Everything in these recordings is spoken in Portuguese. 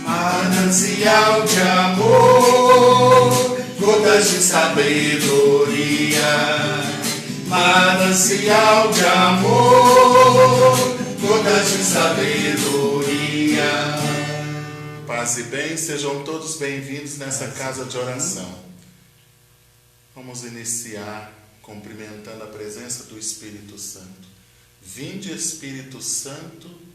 Manancial de amor, gotas de sabedoria. Manancial de amor, gotas de sabedoria. Paz e bem, sejam todos bem-vindos nessa casa de oração. Vamos iniciar cumprimentando a presença do Espírito Santo. Vinde, Espírito Santo,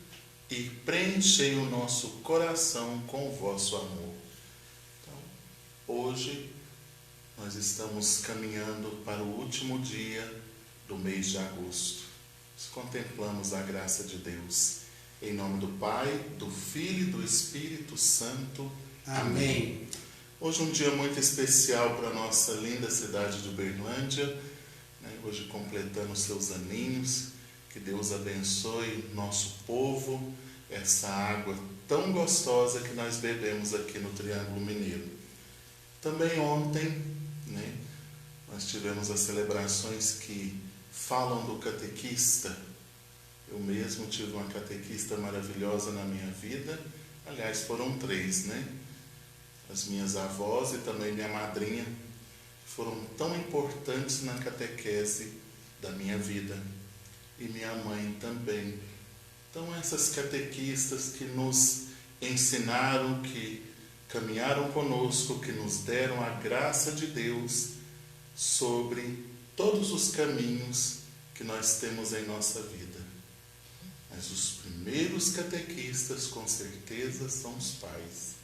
e preenchei o nosso coração com o vosso amor. Então, hoje nós estamos caminhando para o último dia do mês de agosto. Contemplamos a graça de Deus. Em nome do Pai, do Filho e do Espírito Santo. Amém. Hoje um dia muito especial para a nossa linda cidade de Uberlândia, né? Hoje completando seus aninhos. Que Deus abençoe nosso povo, essa água tão gostosa que nós bebemos aqui no Triângulo Mineiro. Também ontem, né, nós tivemos as celebrações que falam do catequista. Eu mesmo tive uma catequista maravilhosa na minha vida. Aliás, foram 3, né? As minhas avós e também minha madrinha foram tão importantes na catequese da minha vida. E minha mãe também. Então, essas catequistas que nos ensinaram, que caminharam conosco, que nos deram a graça de Deus sobre todos os caminhos que nós temos em nossa vida. Mas os primeiros catequistas, com certeza, são os pais.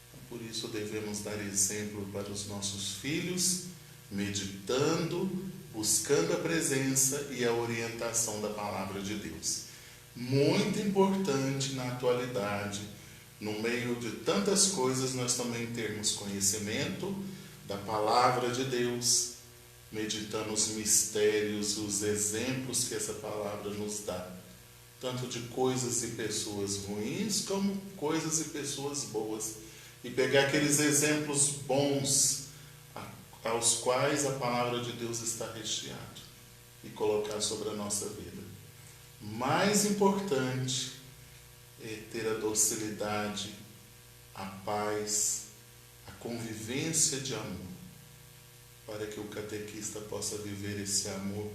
Então, por isso, devemos dar exemplo para os nossos filhos, meditando, buscando a presença e a orientação da palavra de Deus. Muito importante na atualidade, no meio de tantas coisas, nós também termos conhecimento da palavra de Deus, meditando os mistérios, os exemplos que essa palavra nos dá, tanto de coisas e pessoas ruins, como coisas e pessoas boas, e pegar aqueles exemplos bons, aos quais a palavra de Deus está recheada, e colocar sobre a nossa vida. Mais importante é ter a docilidade, a paz, a convivência de amor, para que o catequista possa viver esse amor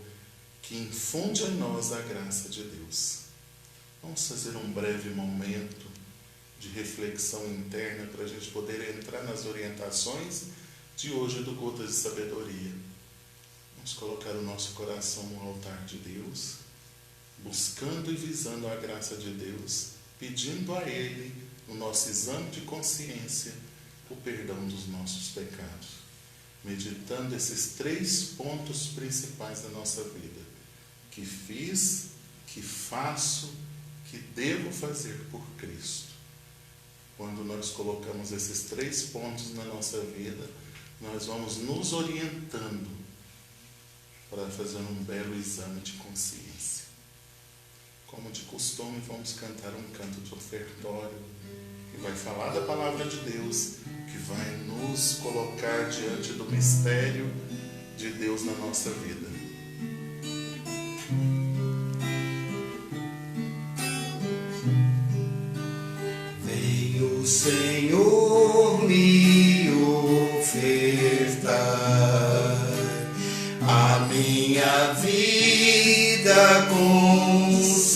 que infunde em nós a graça de Deus. Vamos fazer um breve momento de reflexão interna para a gente poder entrar nas orientações de hoje do Gotas de Sabedoria. Vamos colocar o nosso coração no altar de Deus, buscando e visando a graça de Deus, pedindo a Ele, no nosso exame de consciência, o perdão dos nossos pecados, meditando esses 3 pontos principais da nossa vida: que fiz, que faço, que devo fazer por Cristo. Quando nós colocamos esses 3 pontos na nossa vida, nós vamos nos orientando para fazer um belo exame de consciência. Como de costume, vamos cantar um canto de ofertório, que vai falar da palavra de Deus, que vai nos colocar diante do mistério de Deus na nossa vida. Veio o Senhor me ofertar a minha vida consagrar.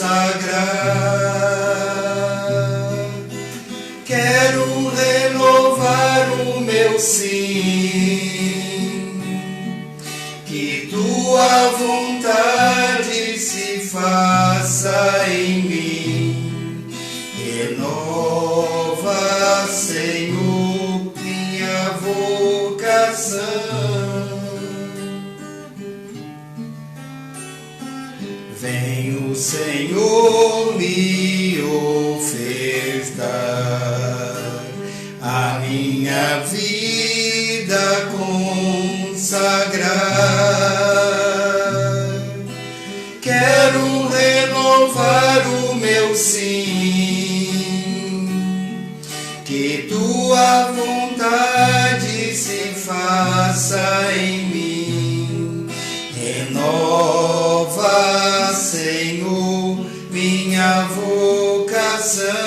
Quero renovar o meu sim, que tua vontade se faça em mim. Renova, Senhor, minha vocação. Vem o Senhor me ofertar a minha vida consagrar. Quero renovar o meu sim, que tua vontade se faça em mim. Renova, Senhor, minha vocação.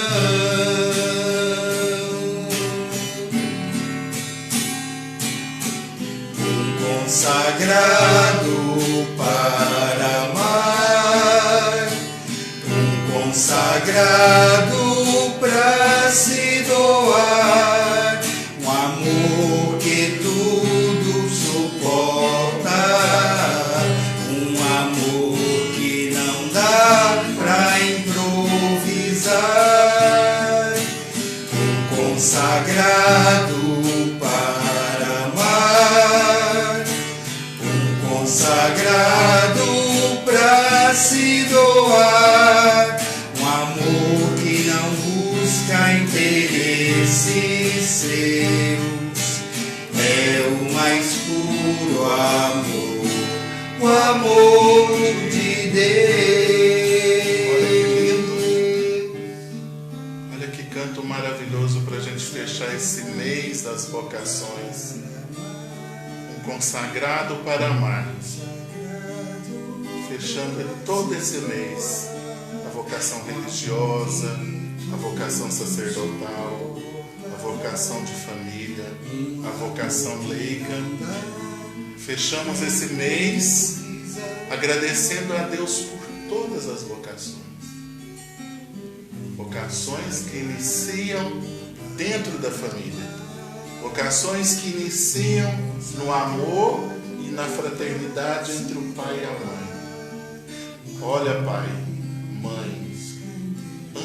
consagrado pra se doar, um amor que tudo suporta, um amor que não dá pra improvisar, um consagrado para amar, um consagrado pra se doar, um amor que não busca interesses seus, é o mais puro amor, o amor de Deus. Olha que canto maravilhoso para a gente fechar esse mês das vocações. Um consagrado para amar. Fechando todo esse mês, a vocação religiosa, a vocação sacerdotal, a vocação de família, a vocação leiga. Fechamos esse mês agradecendo a Deus por todas as vocações. Vocações que iniciam dentro da família. Vocações que iniciam no amor e na fraternidade entre o pai e a mãe. Olha, pai, mãe,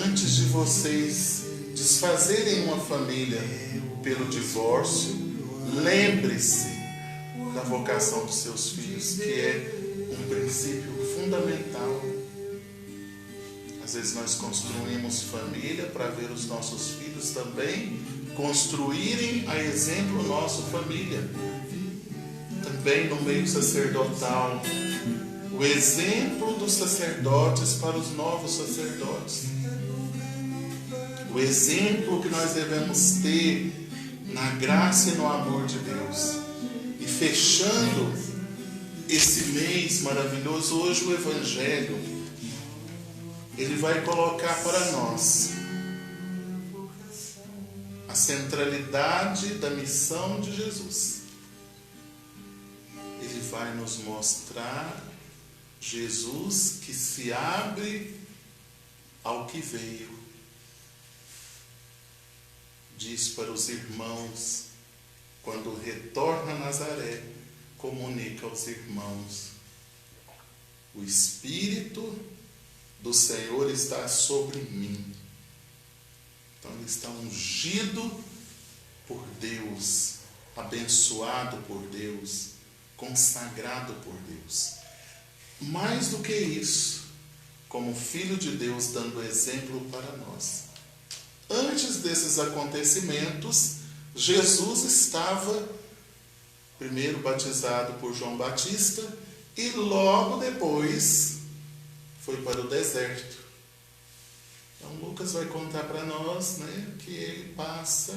antes de vocês desfazerem uma família pelo divórcio, lembre-se da vocação dos seus filhos, que é um princípio fundamental. Às vezes nós construímos família para ver os nossos filhos também construírem a exemplo nossa família. Também no meio sacerdotal, o exemplo dos sacerdotes para os novos sacerdotes. O exemplo que nós devemos ter na graça e no amor de Deus. E fechando esse mês maravilhoso, hoje o Evangelho, ele vai colocar para nós a centralidade da missão de Jesus. Ele vai nos mostrar Jesus que se abre ao que veio. Diz para os irmãos, quando retorna a Nazaré, comunica aos irmãos: o Espírito do Senhor está sobre mim. Então ele está ungido por Deus, abençoado por Deus, consagrado por Deus. Mais do que isso, como Filho de Deus, dando exemplo para nós. Antes desses acontecimentos, Jesus estava primeiro batizado por João Batista e logo depois foi para o deserto. Então Lucas vai contar para nós, que ele passa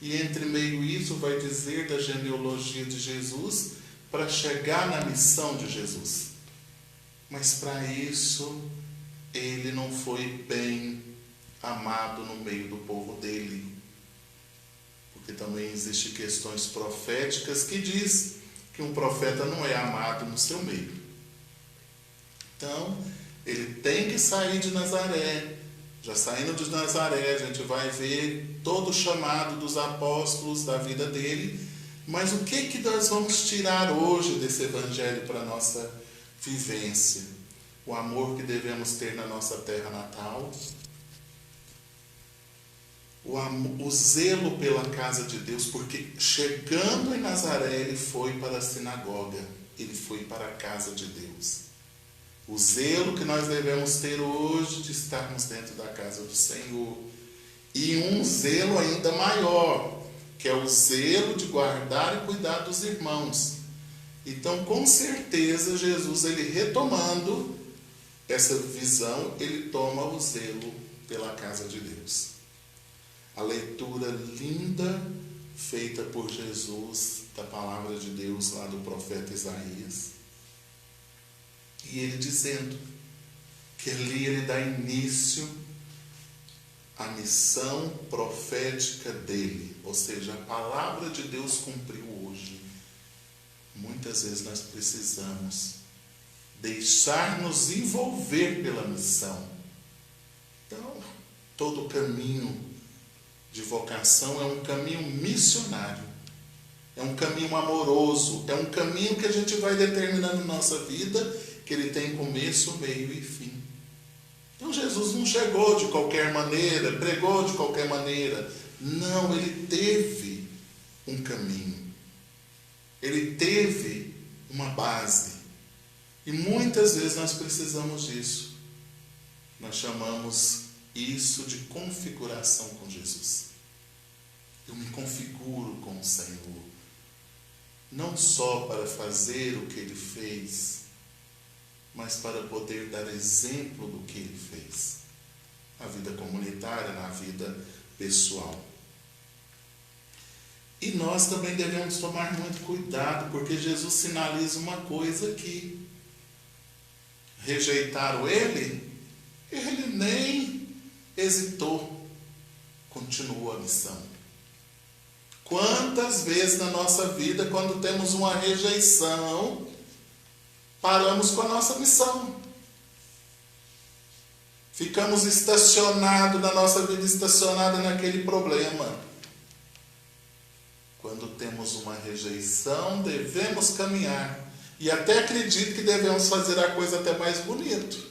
e entre meio isso vai dizer da genealogia de Jesus para chegar na missão de Jesus. Mas para isso ele não foi bem amado no meio do povo dele. Porque também existem questões proféticas que diz que um profeta não é amado no seu meio. Então, ele tem que sair de Nazaré. Já saindo de Nazaré, a gente vai ver todo o chamado dos apóstolos da vida dele. Mas o que nós vamos tirar hoje desse evangelho para a nossa vivência? O amor que devemos ter na nossa terra natal, o zelo pela casa de Deus, porque chegando em Nazaré, ele foi para a sinagoga, ele foi para a casa de Deus. O zelo que nós devemos ter hoje de estarmos dentro da casa do Senhor. E um zelo ainda maior, que é o zelo de guardar e cuidar dos irmãos. Então, com certeza, Jesus, ele retomando essa visão, ele toma o zelo pela casa de Deus. A leitura linda feita por Jesus da palavra de Deus lá do profeta Isaías. E ele dizendo que ali ele dá início à missão profética dele. Ou seja, a palavra de Deus cumpriu hoje. Muitas vezes nós precisamos deixar-nos envolver pela missão. Então, todo caminho de vocação é um caminho missionário, é um caminho amoroso, é um caminho que a gente vai determinando na nossa vida, que ele tem começo, meio e fim. Então Jesus não chegou de qualquer maneira, pregou de qualquer maneira. Não, ele teve um caminho. Ele teve uma base. E muitas vezes nós precisamos disso. Nós chamamos isso de configuração com Jesus. Eu me configuro com o Senhor. Não só para fazer o que ele fez, mas para poder dar exemplo do que ele fez. Na vida comunitária, na vida pessoal. E nós também devemos tomar muito cuidado, porque Jesus sinaliza uma coisa aqui. Rejeitaram ele nem hesitou, continuou a missão. Quantas vezes na nossa vida, quando temos uma rejeição, paramos com a nossa missão. Ficamos estacionados na nossa vida, estacionados naquele problema. Quando temos uma rejeição, devemos caminhar. E até acredito que devemos fazer a coisa até mais bonito.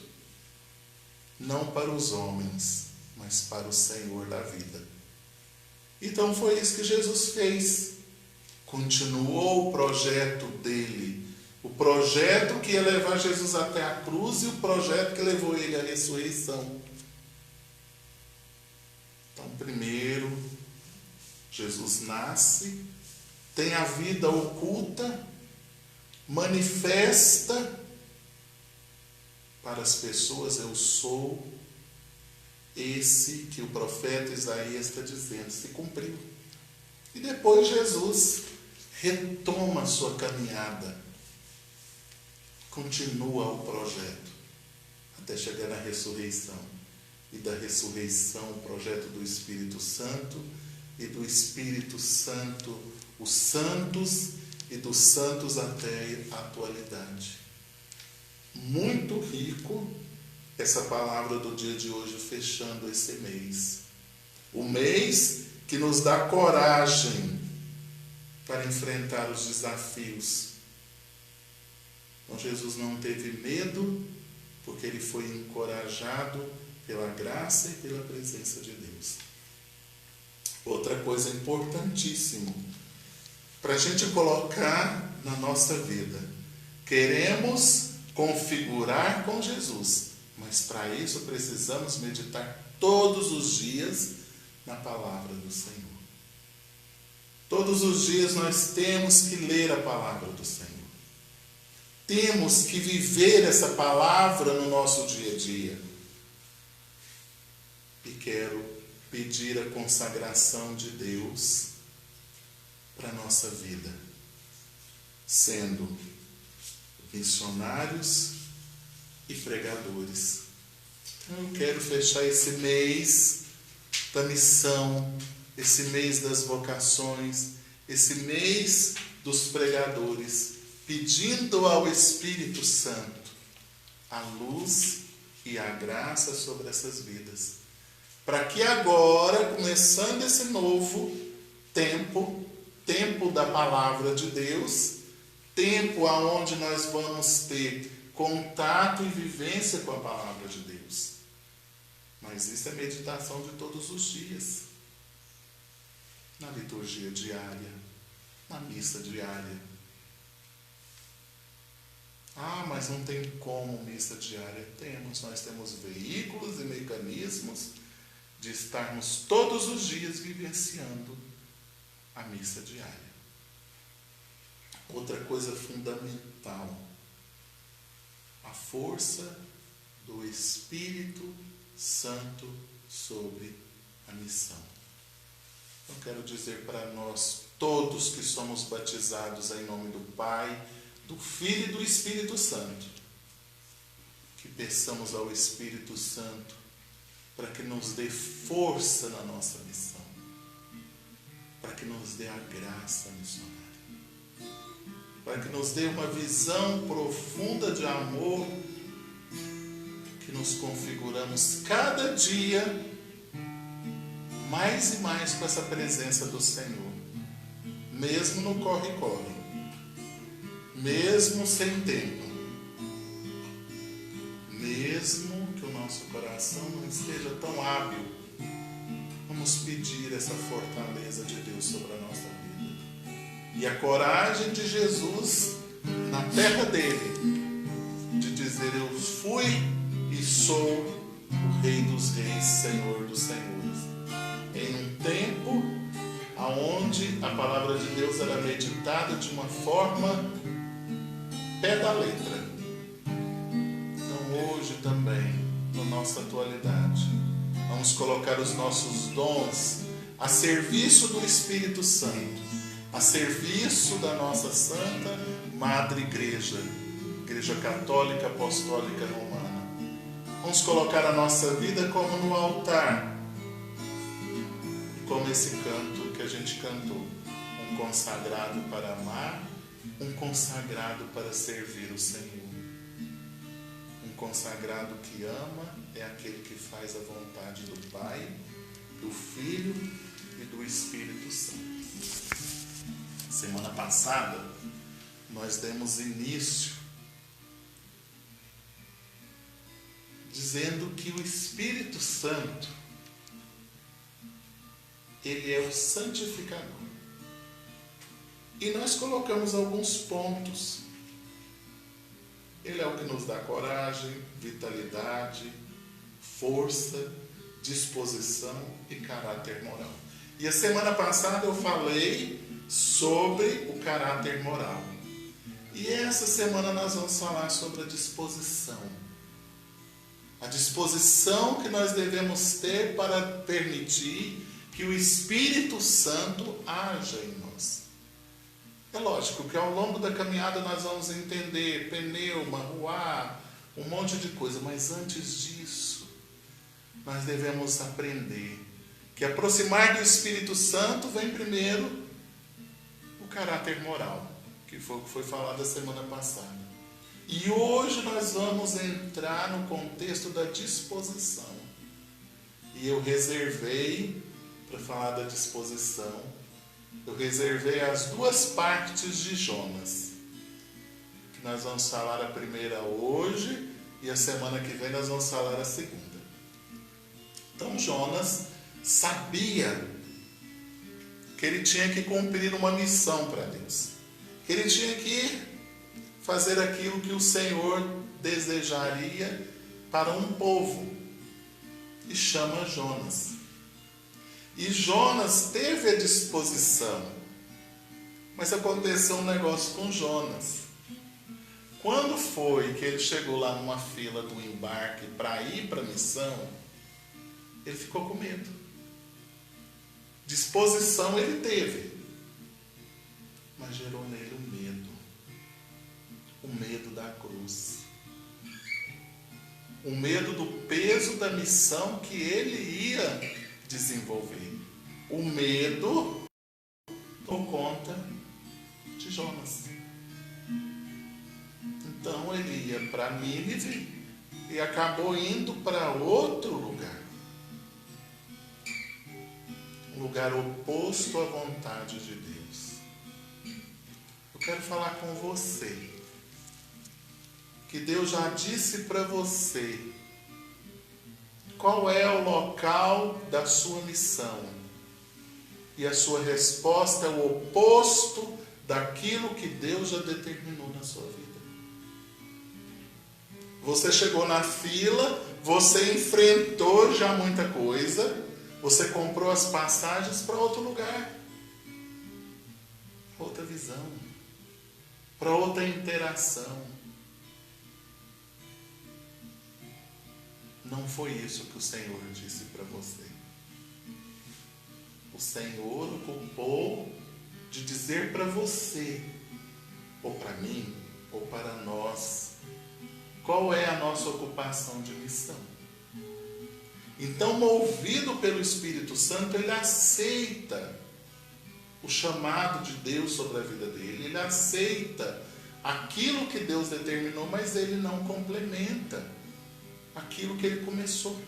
Não para os homens, mas para o Senhor da vida. Então foi isso que Jesus fez. Continuou o projeto dele. O projeto que ia levar Jesus até a cruz e o projeto que levou ele à ressurreição. Então, primeiro, Jesus nasce, tem a vida oculta, manifesta para as pessoas: eu sou esse que o profeta Isaías está dizendo, se cumpriu. E depois Jesus retoma a sua caminhada, continua o projeto, até chegar na ressurreição. E da ressurreição, o projeto do Espírito Santo, e do Espírito Santo, os santos, e dos santos até a atualidade. Muito rico essa palavra do dia de hoje, fechando esse mês. O mês que nos dá coragem para enfrentar os desafios. Então Jesus não teve medo, porque ele foi encorajado pela graça e pela presença de Deus. Outra coisa importantíssima, para a gente colocar na nossa vida: queremos configurar com Jesus, mas para isso precisamos meditar todos os dias na palavra do Senhor. Todos os dias nós temos que ler a palavra do Senhor. Temos que viver essa palavra no nosso dia a dia. E quero pedir a consagração de Deus para a nossa vida, sendo missionários e pregadores. Então eu quero fechar esse mês da missão, esse mês das vocações, esse mês dos pregadores, pedindo ao Espírito Santo a luz e a graça sobre essas vidas, para que agora, começando esse novo tempo da palavra de Deus, tempo aonde nós vamos ter contato e vivência com a palavra de Deus. Mas isso é meditação de todos os dias. Na liturgia diária, na missa diária. Ah, mas não tem como missa diária? Nós temos veículos e mecanismos de estarmos todos os dias vivenciando a missa diária. Outra coisa fundamental, a força do Espírito Santo sobre a missão. Eu quero dizer para nós, todos que somos batizados em nome do Pai, do Filho e do Espírito Santo, que peçamos ao Espírito Santo para que nos dê força na nossa missão, para que nos dê a graça missionária, para que nos dê uma visão profunda de amor, que nos configuramos cada dia mais e mais com essa presença do Senhor, mesmo no corre-corre, mesmo sem tempo, mesmo que o nosso coração não esteja tão hábil. Vamos pedir essa fortaleza de Deus sobre a nossa vida e a coragem de Jesus na terra dele, de dizer: eu fui e sou o Rei dos Reis, Senhor dos Senhores, em um tempo onde a palavra de Deus era meditada de uma forma pé da letra. Então hoje também, na nossa atualidade, vamos colocar os nossos dons a serviço do Espírito Santo, a serviço da nossa Santa Madre Igreja, Igreja Católica Apostólica Romana. Vamos colocar a nossa vida como no altar, como esse canto que a gente cantou, um consagrado para amar, um consagrado para servir o Senhor. Um consagrado que ama é aquele que faz a vontade do Pai, do Filho e do Espírito Santo. Semana passada, nós demos início dizendo que o Espírito Santo, ele é o santificador. E nós colocamos alguns pontos. Ele é o que nos dá coragem, vitalidade, força, disposição e caráter moral. E a semana passada eu falei sobre o caráter moral. E essa semana nós vamos falar sobre a disposição. A disposição que nós devemos ter para permitir que o Espírito Santo haja em nós. É lógico que ao longo da caminhada nós vamos entender pneuma, ruá, um monte de coisa, mas antes disso, nós devemos aprender que aproximar do Espírito Santo vem primeiro o caráter moral, que foi o que foi falado a semana passada. E hoje nós vamos entrar no contexto da disposição. E eu reservei, para falar da disposição, eu reservei as duas partes de Jonas, que nós vamos falar a primeira hoje e a semana que vem nós vamos falar a segunda. Então Jonas sabia que ele tinha que cumprir uma missão para Deus, que ele tinha que fazer aquilo que o Senhor desejaria para um povo, e chama Jonas. E Jonas teve a disposição, mas aconteceu um negócio com Jonas. Quando foi que ele chegou lá numa fila do embarque para ir para a missão, ele ficou com medo. Disposição ele teve, mas gerou nele o medo da cruz, o medo do peso da missão que ele ia desenvolver. O medo tomou conta de Jonas. Então ele ia para Nínive e acabou indo para outro lugar. Um lugar oposto à vontade de Deus. Eu quero falar com você que Deus já disse para você qual é o local da sua missão. E a sua resposta é o oposto daquilo que Deus já determinou na sua vida. Você chegou na fila, você enfrentou já muita coisa, você comprou as passagens para outro lugar, para outra visão, para outra interação. Não foi isso que o Senhor disse para você. O Senhor ocupou de dizer para você, ou para mim, ou para nós, qual é a nossa ocupação de missão. Então, movido pelo Espírito Santo, ele aceita o chamado de Deus sobre a vida dele, ele aceita aquilo que Deus determinou, mas ele não complementa aquilo que ele começou.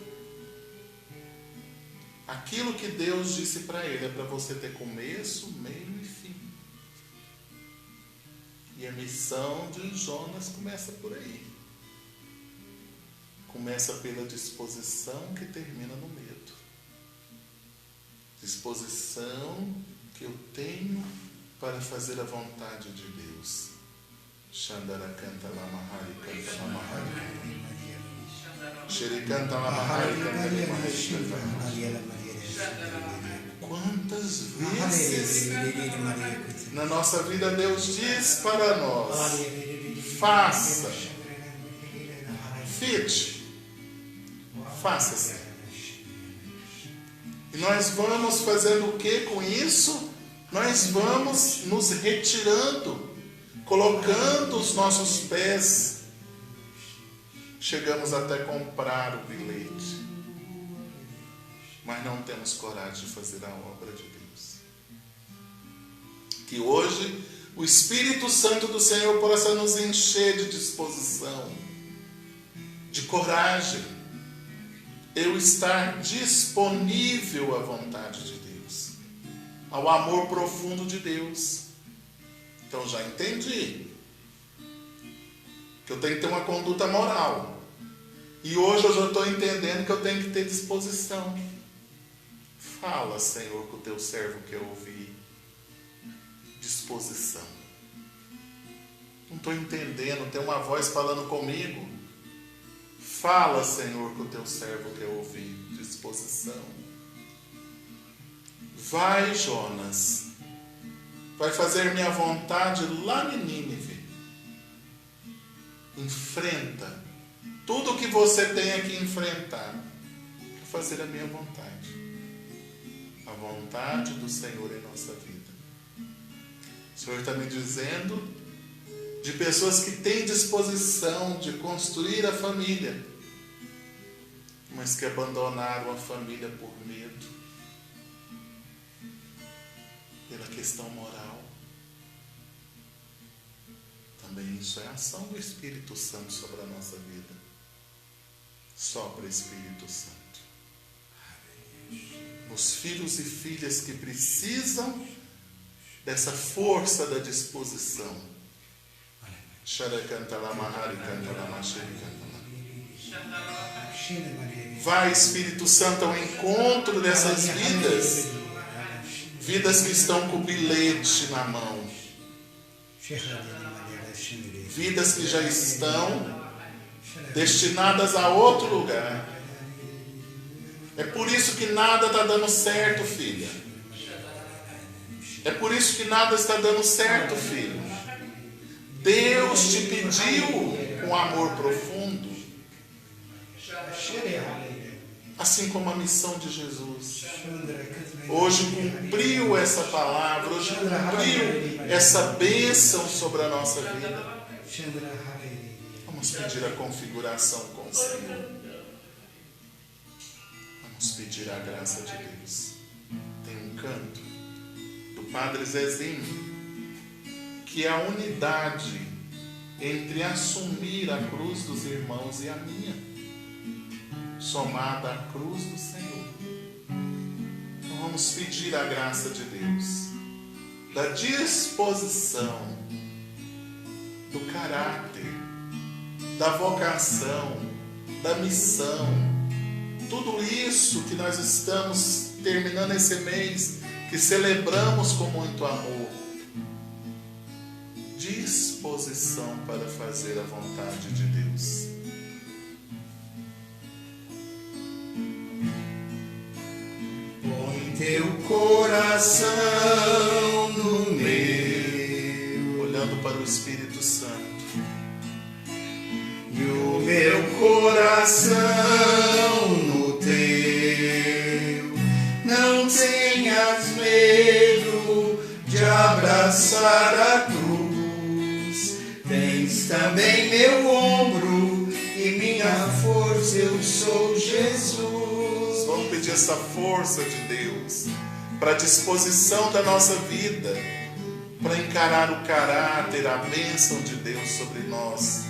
Aquilo que Deus disse para ele é para você ter começo, meio e fim. E a missão de Jonas começa por aí. Começa pela disposição que termina no medo. Disposição que eu tenho para fazer a vontade de Deus. Xandara canta lá, Mahari canta lá, Mahari. Xeri canta lá, Mahari canta lá. Quantas vezes na nossa vida Deus diz para nós: faça, faça-se. E nós vamos fazendo o que com isso? Nós vamos nos retirando, colocando os nossos pés. Chegamos até comprar o bilhete, mas não temos coragem de fazer a obra de Deus. Que hoje o Espírito Santo do Senhor possa nos encher de disposição, de coragem, eu estar disponível à vontade de Deus, ao amor profundo de Deus. Então já entendi que eu tenho que ter uma conduta moral. E hoje eu já estou entendendo que eu tenho que ter disposição. Fala, Senhor, que o teu servo quer ouvir. Disposição. Não estou entendendo, tem uma voz falando comigo. Fala, Senhor, que o teu servo quer ouvir. Disposição. Vai, Jonas. Vai fazer minha vontade lá em Nínive. Enfrenta tudo o que você tem que enfrentar para fazer a minha vontade. A vontade do Senhor em nossa vida. O Senhor está me dizendo de pessoas que têm disposição de construir a família, mas que abandonaram a família por medo, pela questão moral. Também isso é ação do Espírito Santo sobre a nossa vida. Sopra Espírito Santo. Nos filhos e filhas que precisam dessa força da disposição. Vai, Espírito Santo, ao encontro dessas vidas. Vidas que estão com o bilhete na mão. Vidas que já estão destinadas a outro lugar. É por isso que nada está dando certo, filha. É por isso que nada está dando certo, filho. Deus te pediu um amor profundo. Assim como a missão de Jesus. Hoje cumpriu essa palavra, hoje cumpriu essa bênção sobre a nossa vida. Vamos pedir a configuração com o Senhor. Vamos pedir a graça de Deus. Tem um canto do Padre Zezinho, que é a unidade entre assumir a cruz dos irmãos e a minha, somada à cruz do Senhor. Então vamos pedir a graça de Deus, da disposição, do caráter, da vocação, da missão, tudo isso que nós estamos terminando esse mês, que celebramos com muito amor. Disposição para fazer a vontade de Deus. Põe teu coração no meu, olhando para o Espírito Santo. E o meu coração no teu. Não tenhas medo de abraçar a cruz. Tens também meu ombro e minha força, eu sou Jesus. Vamos pedir essa força de Deus para a disposição da nossa vida, para encarar o caráter, a bênção de Deus sobre nós.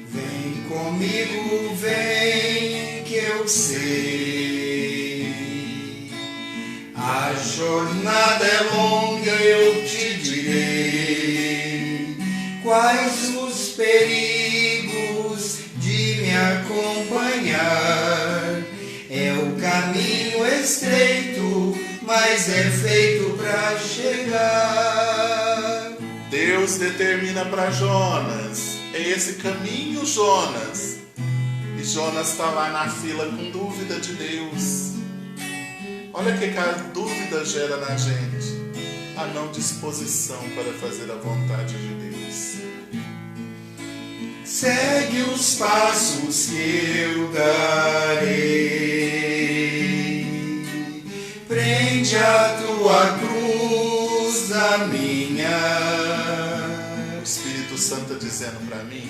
Vem com comigo vem que eu sei. A jornada é longa, eu te direi quais os perigos de me acompanhar. É o caminho estreito, mas é feito para chegar. Deus determina para Jonas, é esse caminho, Jonas. E Jonas está lá na fila com dúvida de Deus. Olha o que a dúvida gera na gente. A não disposição para fazer a vontade de Deus. Segue os passos que eu darei, prende a tua cruz a minha. O Espírito Santo está dizendo para mim,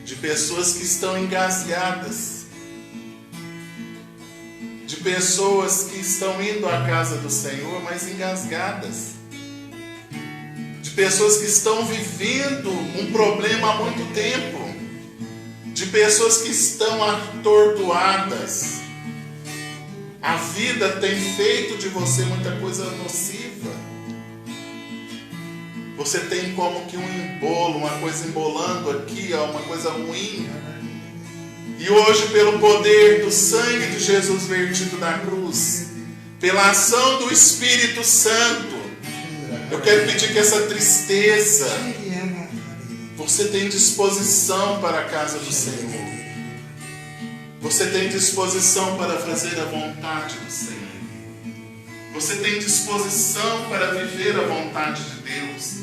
de pessoas que estão engasgadas, de pessoas que estão indo à casa do Senhor, mas engasgadas, de pessoas que estão vivendo um problema há muito tempo, de pessoas que estão atordoadas. A vida tem feito de você muita coisa nociva. Você tem como que um embolo, uma coisa embolando aqui, ó, uma coisa ruim. E hoje, pelo poder do sangue de Jesus vertido na cruz, pela ação do Espírito Santo, eu quero pedir que essa tristeza, você tem disposição para a casa do Senhor. Você tem disposição para fazer a vontade do Senhor. Você tem disposição para viver a vontade de Deus.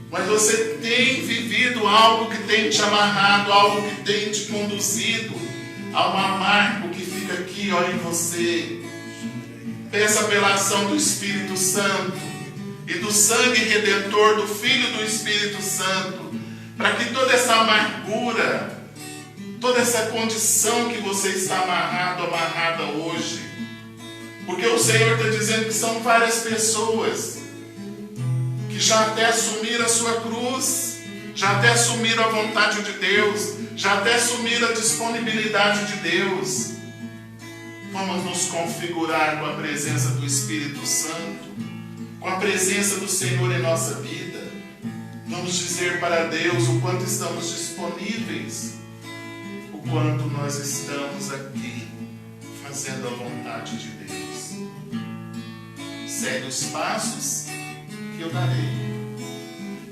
Mas você tem vivido algo que tem te amarrado, algo que tem te conduzido a um amargo que fica aqui, ó, em você. Peça pela ação do Espírito Santo e do sangue redentor do Filho do Espírito Santo, para que toda essa amargura, toda essa condição que você está amarrada hoje, porque o Senhor está dizendo que são várias pessoas que já até assumiram a sua cruz, já até assumiram a vontade de Deus, já até assumiram a disponibilidade de Deus. Vamos nos configurar com a presença do Espírito Santo, com a presença do Senhor em nossa vida. Vamos dizer para Deus o quanto estamos disponíveis, o quanto nós estamos aqui fazendo a vontade de Deus. Segue os passos que eu darei.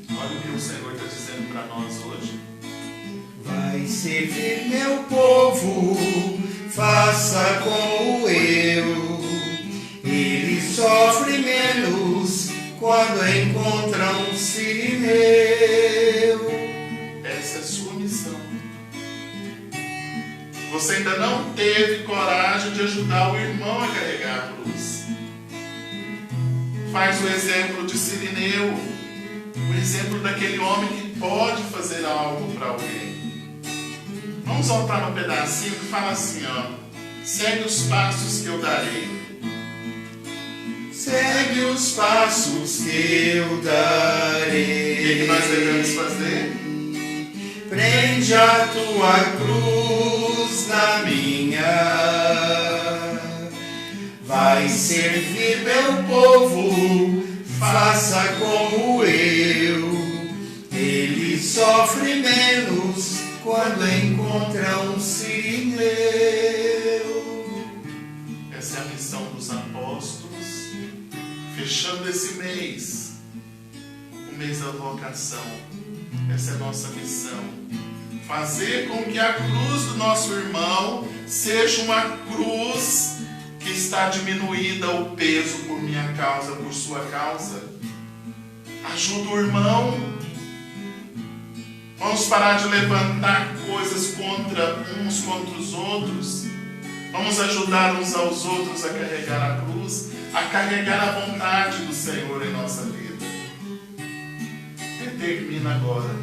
Olha o que o Senhor está dizendo para nós hoje. Vai servir meu povo, faça como eu. Ele sofre menos quando encontra um sirineu. Essa é a sua missão. Você ainda não teve coragem de ajudar o irmão a carregar a cruz. Faz o exemplo de Cirineu, o exemplo daquele homem que pode fazer algo para alguém. Vamos voltar no pedacinho que fala assim, ó. Segue os passos que eu darei. Segue os passos que eu darei. O que nós devemos fazer? Prende a tua cruz na minha. Vai servir meu povo, faça como eu. Ele sofre menos quando encontra um sirineu. Essa é a missão dos apóstolos, fechando esse mês, o mês da vocação. Essa é a nossa missão. Fazer com que a cruz do nosso irmão seja uma cruz que está diminuída o peso por minha causa, por sua causa. Ajuda o irmão. Vamos parar de levantar coisas contra uns contra os outros. Vamos ajudar uns aos outros a carregar a cruz, a carregar a vontade do Senhor em nossa vida. Determina agora.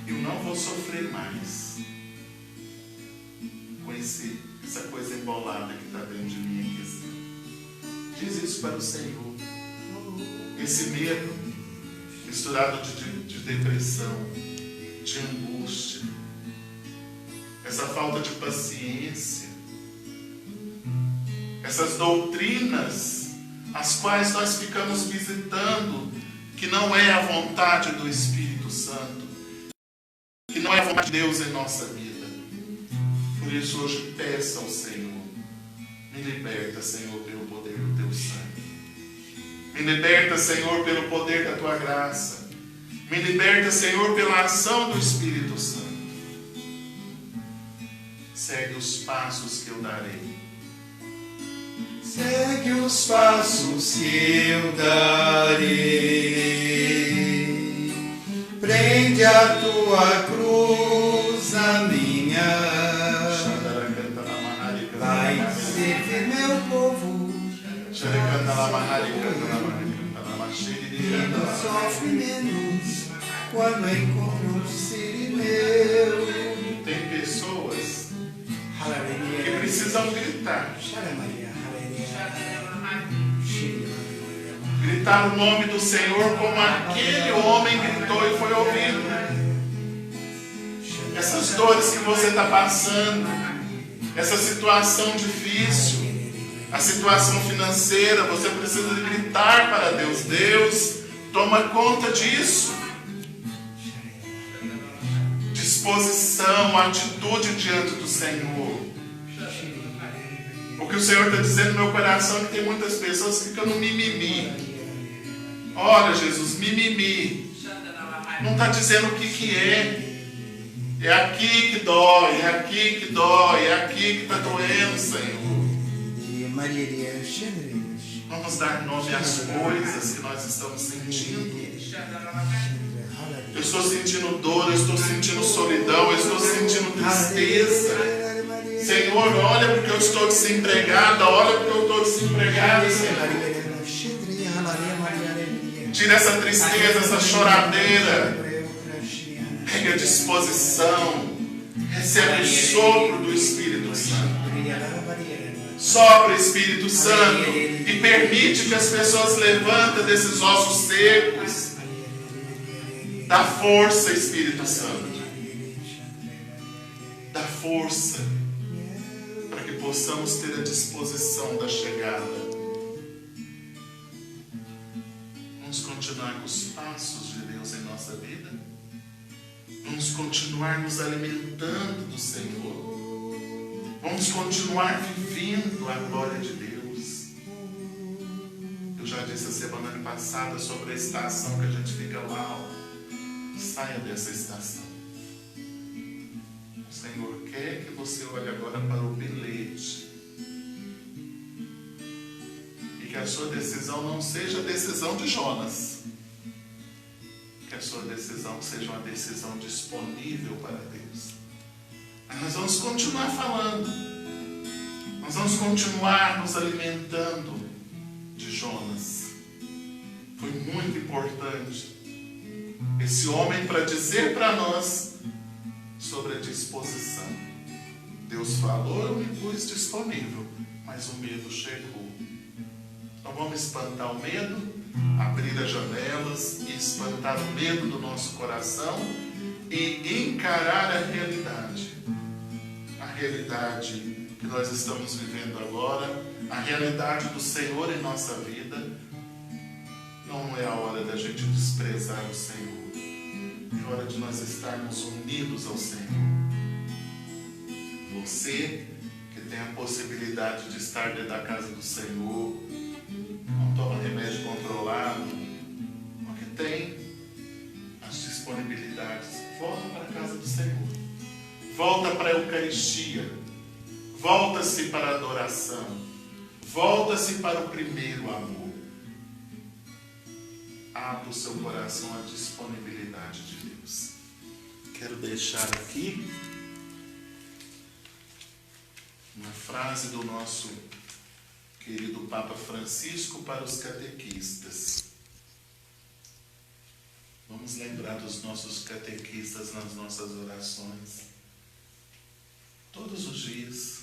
Eu não vou sofrer mais com essa coisa embolada que está dentro de mim aqui. Diz isso para o Senhor. Esse medo misturado de depressão, de angústia, essa falta de paciência, essas doutrinas as quais nós ficamos visitando, que não é a vontade do Espírito Santo, que não é a vontade de Deus em nossa vida. Por isso hoje peça ao Senhor, me liberta, Senhor, pelo poder do teu sangue. Me liberta, Senhor, pelo poder da tua graça. Me liberta, Senhor, pela ação do Espírito Santo. Segue os passos que eu darei. Segue os passos que eu darei. Prende a tua cruz na minha. Vai servir meu povo. Quem sofre menos quando encontra um sirineu. Tem pessoas que precisam gritar. Gritar o nome do Senhor como aquele homem gritou e foi ouvido. Essas dores que você está passando, essa situação difícil, a situação financeira, você precisa gritar para Deus. Deus, toma conta disso. Disposição, atitude diante do Senhor. O que o Senhor está dizendo no meu coração é que tem muitas pessoas que ficam no mimimi. Olha, Jesus, mimimi. Não está dizendo o que é. É aqui que dói, é aqui que dói, é aqui que está doendo, Senhor. Vamos dar nome às coisas que nós estamos sentindo. Eu estou sentindo dor, eu estou sentindo solidão, eu estou sentindo tristeza. Senhor, olha porque eu estou desempregada, olha porque eu estou desempregada, Senhor. Tira essa tristeza, essa choradeira. Pega a disposição. Recebe o sopro do Espírito Santo. Sopra, Espírito Santo, e permite que as pessoas levantem desses ossos secos. Dá força, Espírito Santo. Dá força para que possamos ter a disposição da chegada. Vamos continuar com os passos de Deus em nossa vida. Vamos continuar nos alimentando do Senhor. Vamos continuar vivendo a glória de Deus. Eu já disse a semana passada sobre a estação que a gente fica lá. Saia dessa estação. O Senhor quer que você olhe agora para o bilhete. E que a sua decisão não seja a decisão de Jonas. Que a sua decisão seja uma decisão disponível para Deus. Mas nós vamos continuar falando. Nós vamos continuar nos alimentando de Jonas. Foi muito importante esse homem para dizer para nós sobre a disposição. Deus falou, eu me pus disponível, mas o medo chegou. Então vamos espantar o medo, abrir as janelas e espantar o medo do nosso coração e encarar a realidade. A realidade que nós estamos vivendo agora, a realidade do Senhor em nossa vida. Não é a hora da gente desprezar o Senhor. É hora de nós estarmos unidos ao Senhor. Você que tem a possibilidade de estar dentro da casa do Senhor, não toma remédio controlado, porque tem as disponibilidades. Volta para a casa do Senhor. Volta para a Eucaristia. Volta-se para a adoração. Volta-se para o primeiro amor. Abra o seu coração à disponibilidade de Deus. Quero deixar aqui uma frase do nosso querido Papa Francisco para os catequistas. Vamos lembrar dos nossos catequistas nas nossas orações. Todos os dias,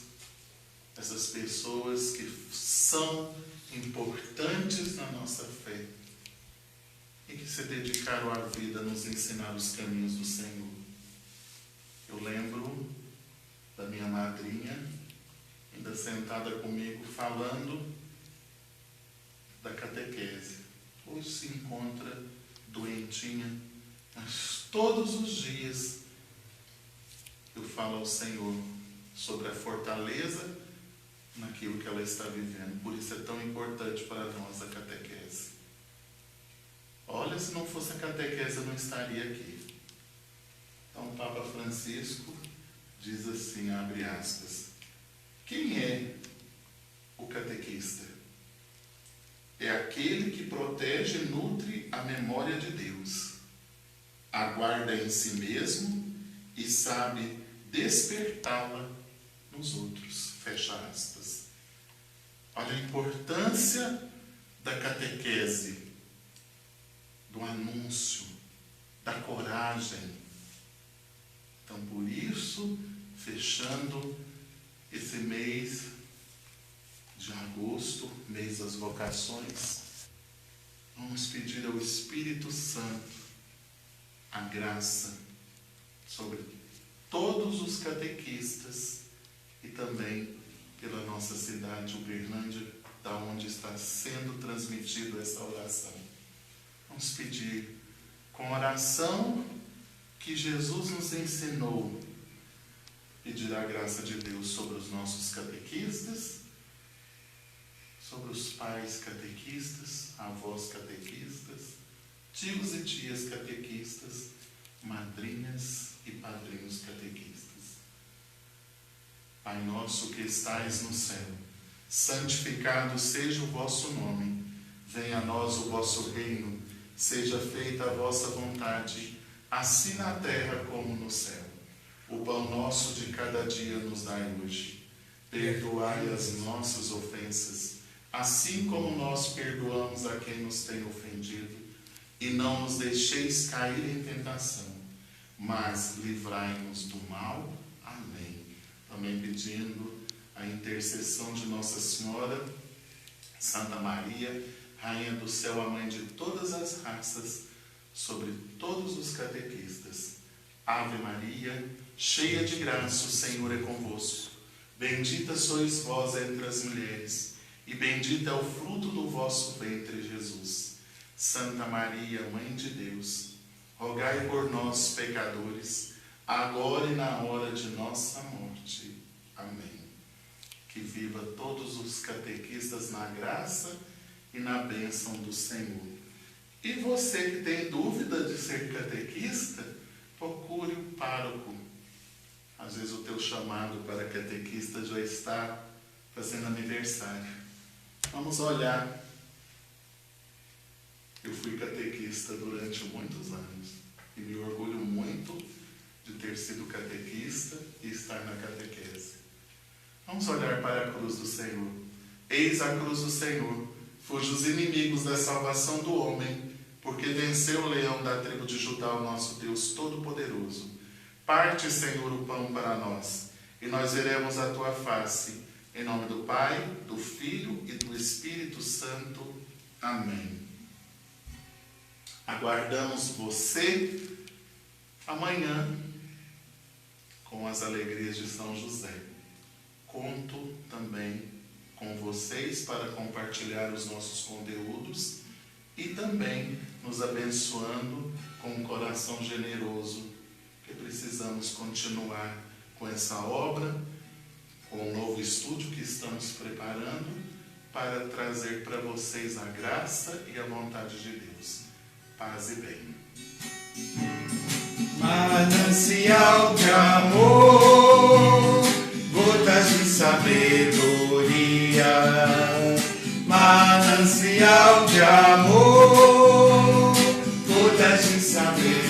essas pessoas que são importantes na nossa fé e que se dedicaram à vida a nos ensinar os caminhos do Senhor. Eu lembro madrinha, ainda sentada comigo, falando da catequese. Hoje se encontra doentinha, mas todos os dias eu falo ao Senhor sobre a fortaleza naquilo que ela está vivendo. Por isso é tão importante para nós a catequese. Olha, se não fosse a catequese, eu não estaria aqui. Então, o Papa Francisco diz assim, abre aspas, quem é o catequista? É aquele que protege e nutre a memória de Deus, aguarda em si mesmo e sabe despertá-la nos outros. Fecha aspas. Olha a importância da catequese, do anúncio, da coragem. Então, por isso, fechando esse mês de agosto, mês das vocações, vamos pedir ao Espírito Santo a graça sobre todos os catequistas e também pela nossa cidade, Uberlândia, da onde está sendo transmitida essa oração. Vamos pedir com oração que Jesus nos ensinou, pedir a graça de Deus sobre os nossos catequistas, sobre os pais catequistas, avós catequistas, tios e tias catequistas, madrinhas e padrinhos catequistas. Pai nosso que estais no céu, santificado seja o vosso nome, venha a nós o vosso reino, seja feita a vossa vontade, assim na terra como no céu. O pão nosso de cada dia nos dai hoje. Perdoai as nossas ofensas, assim como nós perdoamos a quem nos tem ofendido. E não nos deixeis cair em tentação, mas livrai-nos do mal. Amém. Também pedindo a intercessão de Nossa Senhora, Santa Maria, Rainha do Céu, a Mãe de todas as raças, sobre todos os catequistas. Ave Maria, cheia de graça, o Senhor é convosco. Bendita sois vós entre as mulheres, e bendito é o fruto do vosso ventre, Jesus. Santa Maria, Mãe de Deus, rogai por nós, pecadores, agora e na hora de nossa morte. Amém. Que viva todos os catequistas na graça e na bênção do Senhor. E você que tem dúvida de ser catequista, procure o pároco. Às vezes o teu chamado para catequista já está fazendo aniversário. Vamos olhar. Eu fui catequista durante muitos anos e me orgulho muito de ter sido catequista e estar na catequese. Vamos olhar para a cruz do Senhor. Eis a cruz do Senhor, fuja os inimigos da salvação do homem, porque venceu o leão da tribo de Judá, o nosso Deus Todo-Poderoso. Parte, Senhor, o pão para nós, e nós veremos a tua face. Em nome do Pai, do Filho e do Espírito Santo. Amém. Aguardamos você amanhã com as alegrias de São José. Conto também com vocês para compartilhar os nossos conteúdos e também nos abençoando com um coração generoso, que precisamos continuar com essa obra, com o novo estúdio que estamos preparando para trazer para vocês a graça e a vontade de Deus. Paz e bem. Manancial de amor, gotas de sabedoria. Manancial de amor, gotas de sabedoria.